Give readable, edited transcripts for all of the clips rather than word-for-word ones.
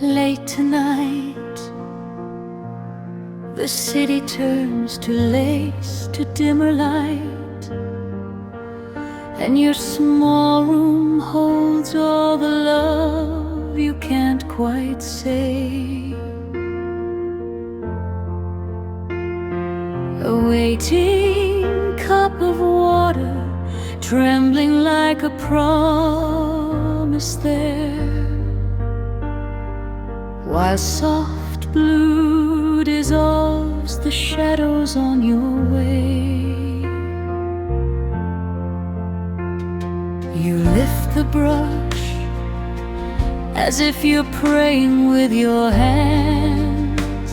Late tonight, the city turns to lace, to dimmer light, and your small room holds all the love you can't quite say. A waiting cup of water, trembling like a promise there, while soft blue dissolves the shadows on your way. You lift the brush as if you're praying with your hands.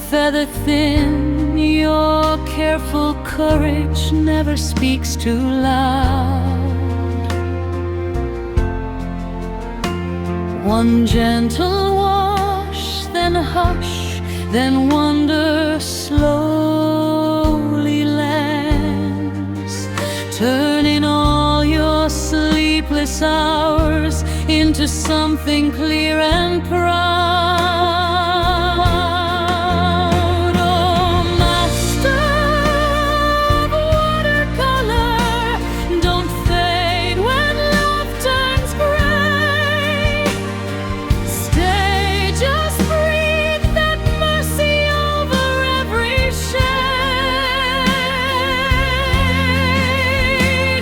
Feather thin, your careful courage never speaks too loud. One gentle wash, then hush, then wonder slowly lands, turning all your sleepless hours into something clear and proud. Oh, master of watercolor, don't fade when love turns gray. Stay, just breathe that mercy over every shade.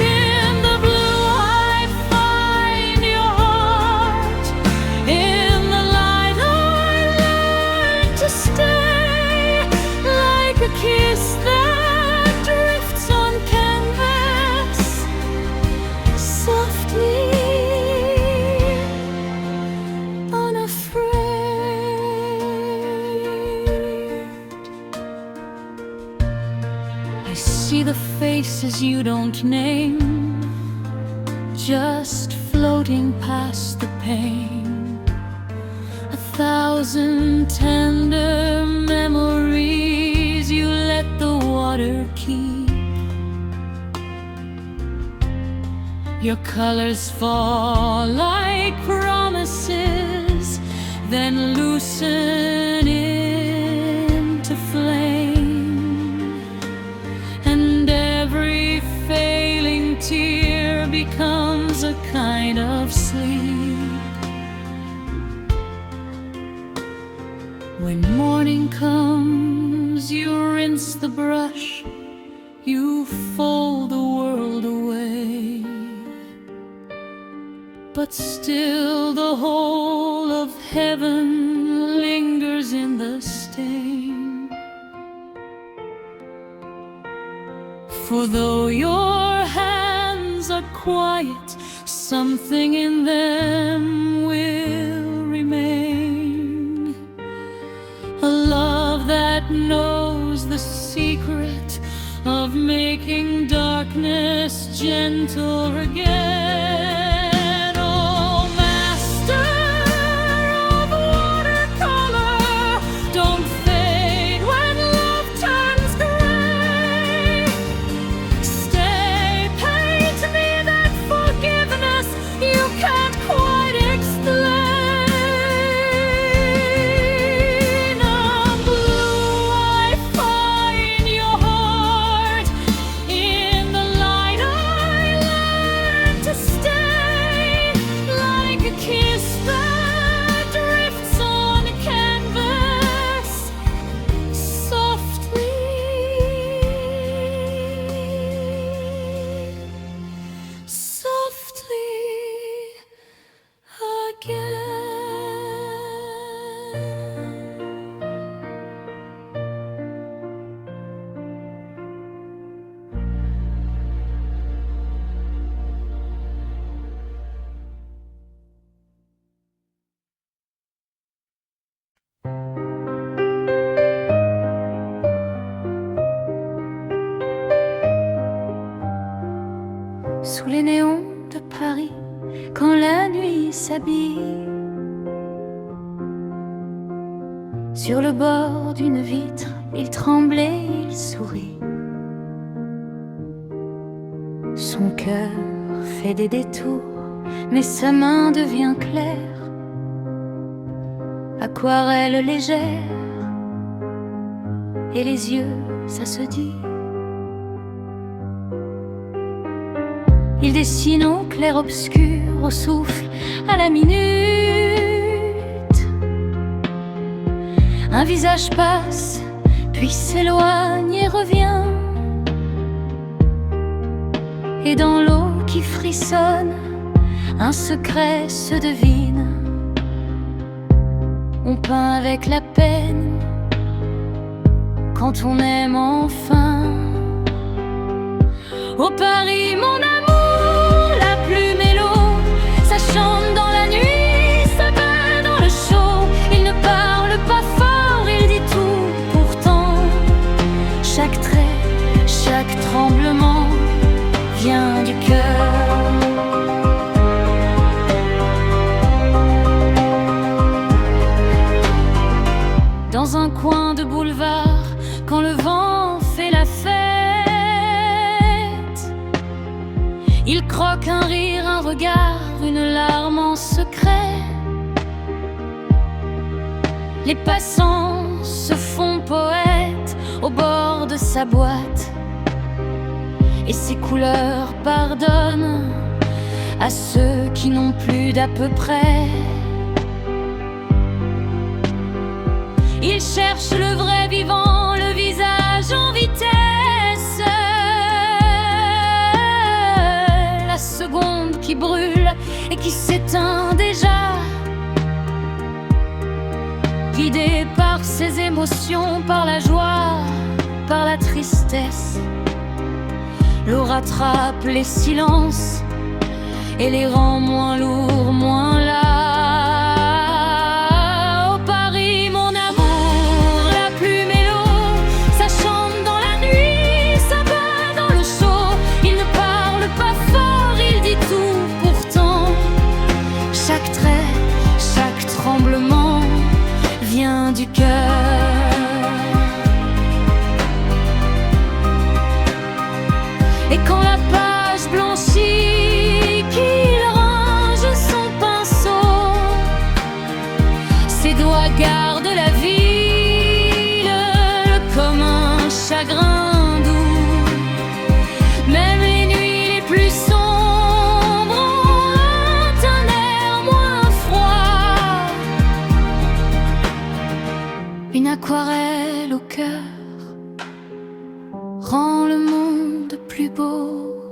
In the blue I find your heart. In the light I learn to stay, like a kiss that drifts on canvas, softly, unafraid. I see the faces you don't name, just floating past the pain. 1,000 tender memories you let the water keep. Your colors fall like promises, then loosen into flame, and every failing tear becomes a kind of sleep. When morning comes, you rinse the brush, you fold the world away, but still the whole of heaven lingers in the stain. For though your hands are quiet, something in them will remain. A love that knows the secret of making darkness gentle again. Oh, master of watercolor, don't fade when love turns gray. Stay, paint me that forgiveness you can't quite explain. On blue I find your heart. In the light I learn to stay, like a kiss that drifts on canvas, softly, softly again. Sous les néons de Paris, quand la nuit s'habille, sur le bord d'une vitre, il tremblait, il sourit. Son cœur fait des détours mais sa main devient claire, aquarelle légère, et les yeux, ça se dit. Il dessine au clair-obscur, au souffle, à la minute. Un visage passe, puis s'éloigne et revient. Et dans l'eau qui frissonne, un secret se devine. On peint avec la peine quand on aime enfin. Au Paris, mon amour, la plume et l'eau, ça chante dans la nuit, ça bat dans le chaud. Il ne parle pas fort, il dit tout pourtant. Chaque trait, chaque tremblement vient du cœur. Dans un coin de boulevard, quand le vent fait la fête, il croque un rire, un regard, une larme en secret. Les passants se font poètes au bord de sa boîte, et ses couleurs pardonnent à ceux qui n'ont plus d'à peu près. Il cherche le vrai vivant, le visage en vitesse, la seconde qui brûle et qui s'éteint déjà. Guidé par ses émotions, par la joie, par la tristesse, l'eau rattrape les silences et les rend moins lourds, moins là. Du cœur. Et quand la page blanchit, qu'il range son pinceau, ses doigts gardent la ville comme un chagrin doux. Même les nuits les plus sombres ont un air moins froid. Une aquarelle au cœur rend le monde plus beau.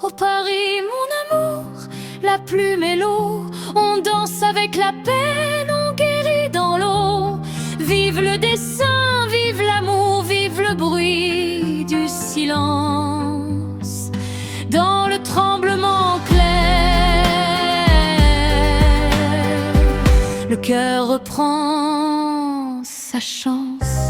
Au Paris, mon amour, la plume et l'eau, on danse avec la peine, on guérit dans l'eau. Vive le dessin, vive l'amour, vive le bruit du silence. Dans le tremblement clair, le cœur reprend sa chance.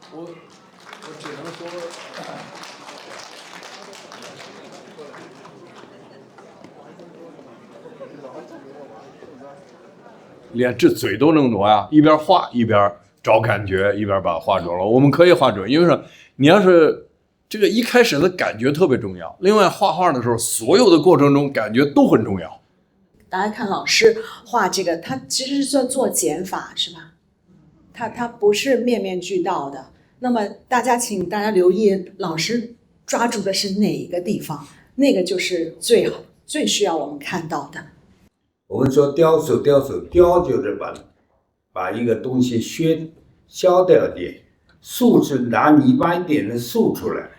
我只能说，连这嘴都能挪呀，一边画一边找感觉，一边把它画准了。我们可以画准，因为说你要是这个一开始的感觉特别重要。另外，画画的时候，所有的过程中感觉都很重要。大家看老师画这个，他其实是在做减法，是吧？他不是面面俱到的。那么请大家留意，老师抓住的是哪一个地方？那个就是最需要我们看到的。我们说雕塑，雕就是把一个东西削掉点，竖是拿泥巴一点的竖出来。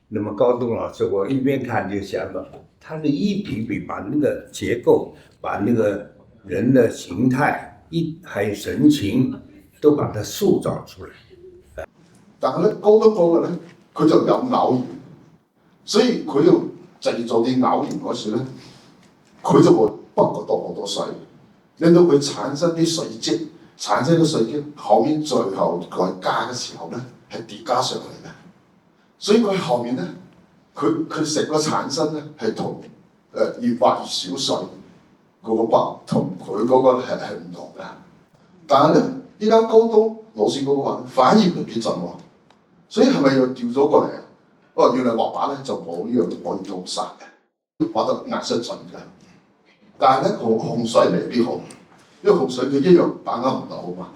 那么高东老师，我一边看就想到，他的一笔笔把那个结构，把那个人的形态还有神情，都把它塑造出来。但係咧，高東嗰個咧，佢就有偶然，所以佢要製造啲偶然嗰時咧，佢就會不過多好多水，令到佢產生啲水積，產生啲水積，後面最後佢加嘅時候咧係疊加上嚟嘅，所以佢後面咧，佢成個產生咧係同越畫越少水嗰個筆同佢嗰個係唔同嘅。但係咧，依家高東老師嗰個話反而唔幾準喎。所以係咪又調咗過嚟啊？哦，原來畫畫咧就冇呢樣可以通殺嘅，畫得顏色準嘅。但係咧紅水未必好，因為紅水佢一樣把握唔到啊嘛。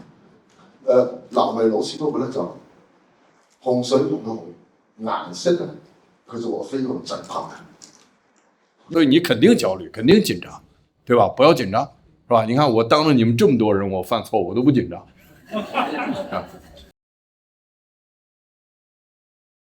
劉偉老師嗰個咧就紅水用得好，顏色咧佢就話非常準確嘅。所以你肯定焦慮，肯定緊張，對吧？不要緊張，是吧？你看我當着你們這麼多人，我犯錯我都不緊張。